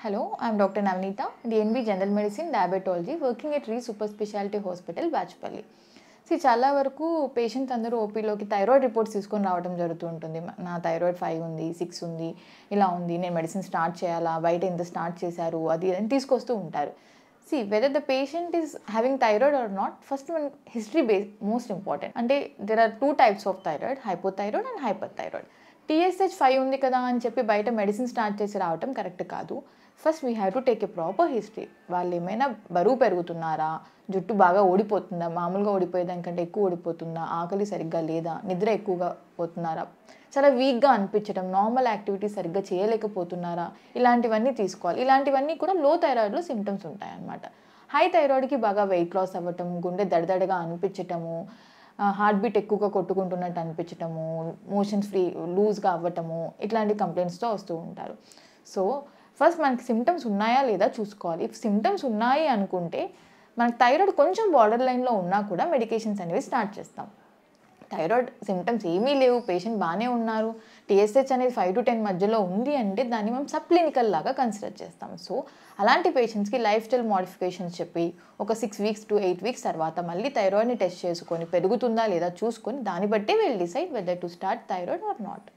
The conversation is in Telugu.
Hello, I am Dr. Navneeta, DNB General Medicine Diabetology, working at Re Super Specialty Hospital, Bachpalli. చాలా వరకు పేషెంట్స్ అందరూ ఓపీలోకి థైరాయిడ్ రిపోర్ట్స్ తీసుకొని రావడం జరుగుతూ ఉంటుంది. నా థైరాయిడ్ 5 ఉంది, 6 ఉంది, ఇలా ఉంది, నేను మెడిసిన్ స్టార్ట్ చేయాలా, బయట ఎంత స్టార్ట్ చేశారు అది అని తీసుకొస్తూ ఉంటారు. Whether the patient is having thyroid or not, first మన హిస్టరీ బేస్ మోస్ట్ ఇంపార్టెంట్. అంటే there are 2 types of thyroid, hypothyroid and hyper thyroid. TSH 5 ఉంది కదా అని చెప్పి బయట మెడిసిన్ స్టార్ట్ చేసి రావటం కరెక్ట్ కాదు. First we have to take a proper history. వాళ్ళు ఏమైనా బరువు పెరుగుతున్నారా, జుట్టు బాగా ఓడిపోతుందా, మామూలుగా ఓడిపోయేదానికంటే ఎక్కువ ఓడిపోతుందా, ఆకలి సరిగ్గా లేదా, నిద్ర ఎక్కువగా పోతున్నారా, చాలా వీక్గా అనిపించడం, నార్మల్ యాక్టివిటీస్ సరిగ్గా చేయలేకపోతున్నారా, ఇలాంటివన్నీ తీసుకోవాలి. ఇలాంటివన్నీ కూడా లో థైరాయిడ్లో సిమ్టమ్స్ ఉంటాయన్నమాట. హై థైరాయిడ్కి బాగా వెయిట్ లాస్ అవ్వటం, గుండె దడదడగా అనిపించటము, హార్ట్ బీట్ ఎక్కువగా కొట్టుకుంటున్నట్టు అనిపించటము, మోషన్స్ ఫ్రీ లూజ్గా అవ్వటము, ఇట్లాంటి కంప్లైంట్స్తో వస్తూ ఉంటారు. సో ఫస్ట్ మనకి సిమ్టమ్స్ ఉన్నాయా లేదా చూసుకోవాలి. ఇఫ్ సిమ్టమ్స్ ఉన్నాయి అనుకుంటే మనకి థైరాయిడ్ కొంచెం బార్డర్ లైన్లో ఉన్నా కూడా మెడికేషన్స్ అనేవి స్టార్ట్ చేస్తాం. థైరాయిడ్ సిమ్టమ్స్ ఏమీ లేవు, పేషెంట్ బాగానే ఉన్నారు, TSH అనేది 5 to 10 మధ్యలో ఉంది అంటే దాన్ని మనం సబ్ క్లినికల్ లాగా కన్సిడర్ చేస్తాం. సో అలాంటి పేషెంట్స్కి లైఫ్ స్టైల్ మోడిఫికేషన్స్ చెప్పి ఒక 6 weeks to 8 weeks తర్వాత మళ్ళీ థైరాయిడ్ని టెస్ట్ చేసుకొని పెరుగుతుందా లేదా చూసుకొని దాన్ని బట్టి will decide whether to start thyroid or not.